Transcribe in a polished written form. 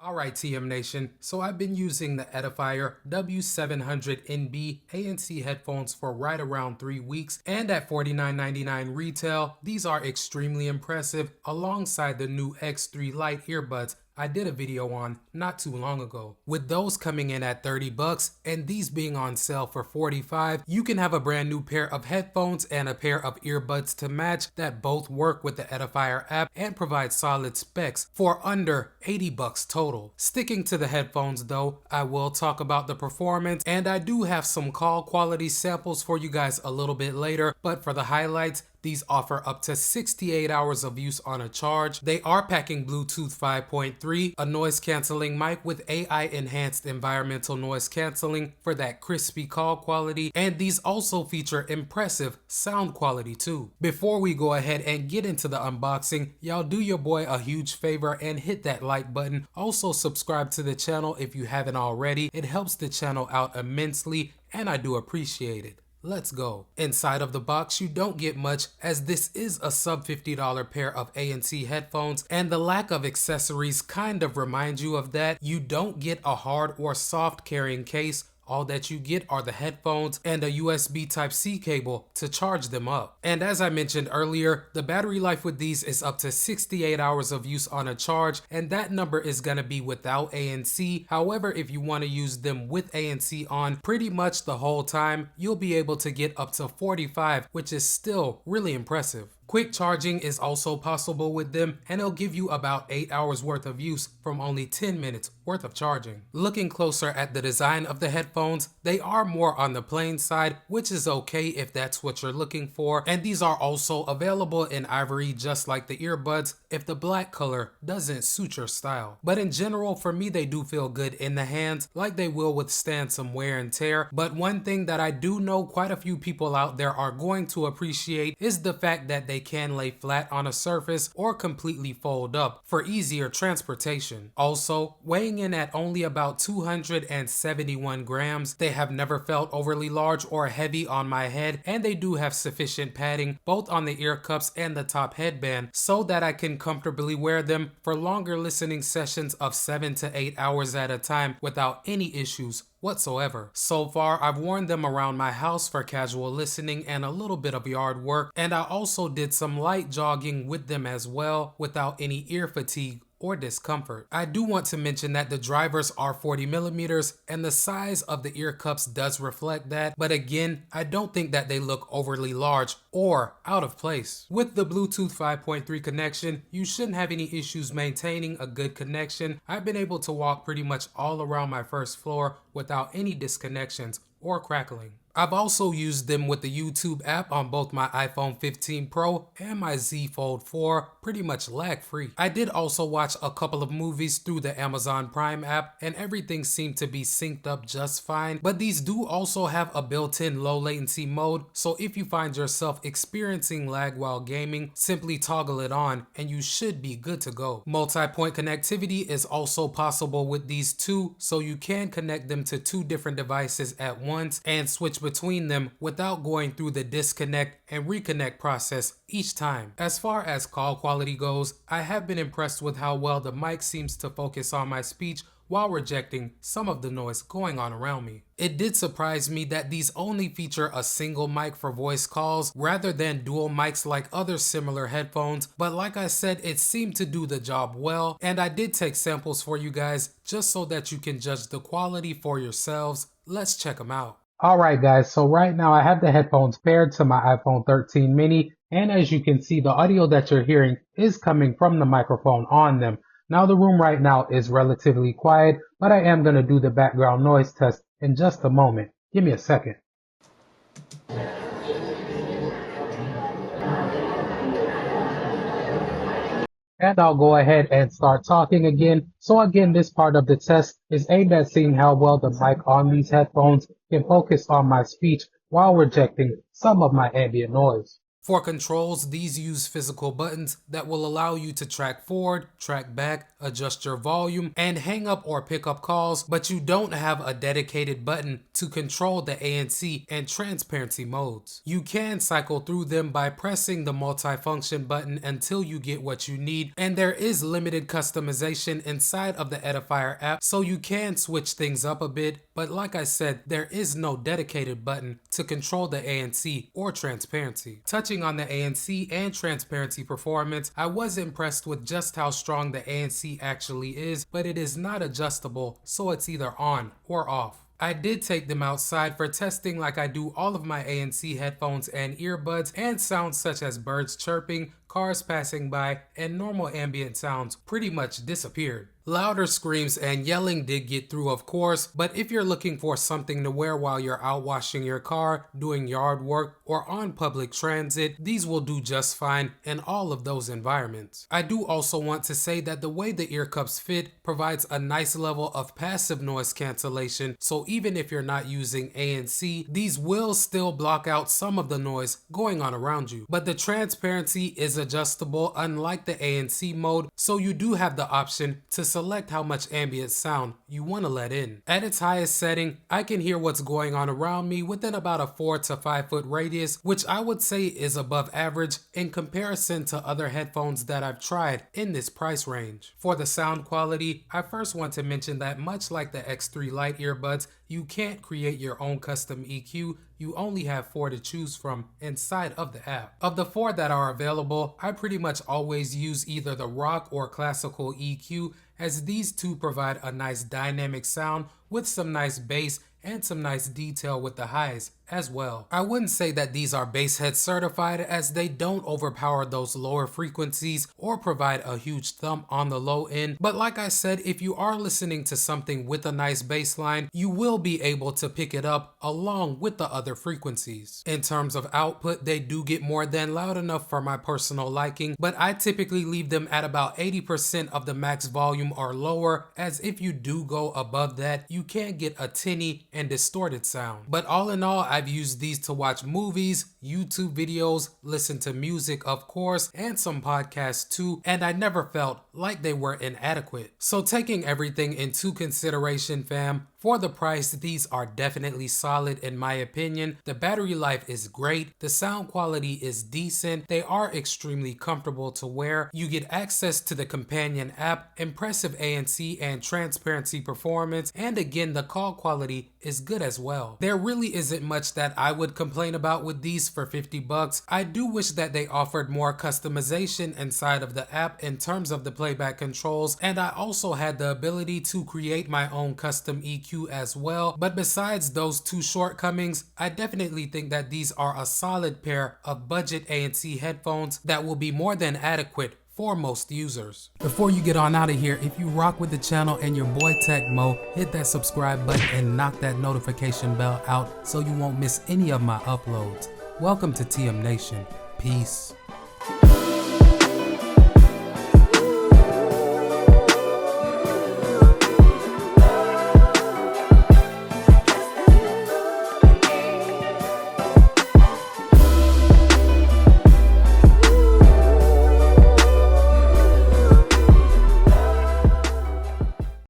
Alright TM Nation, so I've been using the Edifier W700NB ANC headphones for right around 3 weeks, and at $49.99 retail, these are extremely impressive alongside the new X3 Lite earbuds I did a video on not too long ago. With those coming in at 30 bucks and these being on sale for 45, you can have a brand new pair of headphones and a pair of earbuds to match that both work with the Edifier app and provide solid specs for under 80 bucks total. Sticking to the headphones though, I will talk about the performance, and I do have some call quality samples for you guys a little bit later, but for the highlights, these offer up to 68 hours of use on a charge. They are packing Bluetooth 5.3, a noise cancelling mic with AI enhanced environmental noise cancelling for that crispy call quality, and these also feature impressive sound quality too. Before we go ahead and get into the unboxing, y'all do your boy a huge favor and hit that like button. Also subscribe to the channel if you haven't already. It helps the channel out immensely and I do appreciate it. Let's go. Inside of the box, you don't get much, as this is a sub $50 pair of ANC headphones, and the lack of accessories kind of reminds you of that. You don't get a hard or soft carrying case. All that you get are the headphones and a USB Type-C cable to charge them up. And as I mentioned earlier, the battery life with these is up to 68 hours of use on a charge, and that number is going to be without ANC. However, if you want to use them with ANC on pretty much the whole time, you'll be able to get up to 45, which is still really impressive. Quick charging is also possible with them, and it'll give you about 8 hours worth of use from only 10 minutes worth of charging. Looking closer at the design of the headphones, they are more on the plain side, which is okay if that's what you're looking for, and these are also available in ivory just like the earbuds if the black color doesn't suit your style. But in general, for me, they do feel good in the hands, like they will withstand some wear and tear. But one thing that I do know quite a few people out there are going to appreciate is the fact that they can lay flat on a surface or completely fold up for easier transportation. Also, weighing in at only about 271 grams, they have never felt overly large or heavy on my head, and they do have sufficient padding both on the ear cups and the top headband so that I can comfortably wear them for longer listening sessions of 7 to 8 hours at a time without any issues whatsoever. So far, I've worn them around my house for casual listening and a little bit of yard work, and I also did some light jogging with them as well without any ear fatigue or discomfort. I do want to mention that the drivers are 40 millimeters and the size of the ear cups does reflect that, but again, I don't think that they look overly large or out of place. With the Bluetooth 5.3 connection, you shouldn't have any issues maintaining a good connection. I've been able to walk pretty much all around my first floor without any disconnections or crackling. I've also used them with the YouTube app on both my iPhone 15 Pro and my Z Fold 4 pretty much lag free. I did also watch a couple of movies through the Amazon Prime app and everything seemed to be synced up just fine, but these do also have a built-in low latency mode, so if you find yourself experiencing lag while gaming, simply toggle it on and you should be good to go. Multi-point connectivity is also possible with these too, so you can connect them to 2 different devices at once and switch between them without going through the disconnect and reconnect process each time. As far as call quality goes, I have been impressed with how well the mic seems to focus on my speech while rejecting some of the noise going on around me. It did surprise me that these only feature a single mic for voice calls rather than dual mics like other similar headphones, but like I said, it seemed to do the job well, and I did take samples for you guys just so that you can judge the quality for yourselves. Let's check them out. Alright guys, so right now I have the headphones paired to my iPhone 13 mini, and as you can see, the audio that you're hearing is coming from the microphone on them. Now the room right now is relatively quiet, but I am going to do the background noise test in just a moment. Give me a second. And I'll go ahead and start talking again. So again, this part of the test is aimed at seeing how well the mic on these headphones can focus on my speech while rejecting some of my ambient noise. For controls, these use physical buttons that will allow you to track forward, track back, adjust your volume, and hang up or pick up calls, but you don't have a dedicated button to control the ANC and transparency modes. You can cycle through them by pressing the multifunction button until you get what you need, and there is limited customization inside of the Edifier app, so you can switch things up a bit, but like I said, there is no dedicated button to control the ANC or transparency. Touching on the ANC and transparency performance, I was impressed with just how strong the ANC actually is, but it is not adjustable, so it's either on or off. I did take them outside for testing like I do all of my ANC headphones and earbuds, and sounds such as birds chirping, cars passing by, and normal ambient sounds pretty much disappeared. Louder screams and yelling did get through, of course, but if you're looking for something to wear while you're out washing your car, doing yard work, or on public transit, these will do just fine in all of those environments. I do also want to say that the way the ear cups fit provides a nice level of passive noise cancellation, so even if you're not using ANC, these will still block out some of the noise going on around you. But the transparency is adjustable unlike the ANC mode, so you do have the option to select how much ambient sound you want to let in. At its highest setting, I can hear what's going on around me within about a 4 to 5 foot radius, which I would say is above average in comparison to other headphones that I've tried in this price range. For the sound quality, I first want to mention that much like the X3 Lite earbuds, you can't create your own custom EQ. You only have 4 to choose from inside of the app. Of the 4 that are available, I pretty much always use either the rock or classical EQ, as these two provide a nice dynamic sound with some nice bass and some nice detail with the highs as well. I wouldn't say that these are bass head certified, as they don't overpower those lower frequencies or provide a huge thump on the low end, but like I said, if you are listening to something with a nice bass line, you will be able to pick it up along with the other frequencies. In terms of output, they do get more than loud enough for my personal liking, but I typically leave them at about 80% of the max volume or lower, as if you do go above that, you can get a tinny and distorted sound. But all in all, I've used these to watch movies, YouTube videos, listen to music of course, and some podcasts too, and I never felt like they were inadequate. So taking everything into consideration, fam, for the price, these are definitely solid in my opinion. The battery life is great, the sound quality is decent, they are extremely comfortable to wear, you get access to the companion app, impressive ANC and transparency performance, and again the call quality is good as well. There really isn't much that I would complain about with these for 50 bucks. I do wish that they offered more customization inside of the app in terms of the playback controls, and I also had the ability to create my own custom EQ as well, but besides those two shortcomings, I definitely think that these are a solid pair of budget ANC headphones that will be more than adequate for most users. Before you get on out of here, if you rock with the channel and your boy Tech Mo, hit that subscribe button and knock that notification bell out so you won't miss any of my uploads. Welcome to TM Nation. Peace.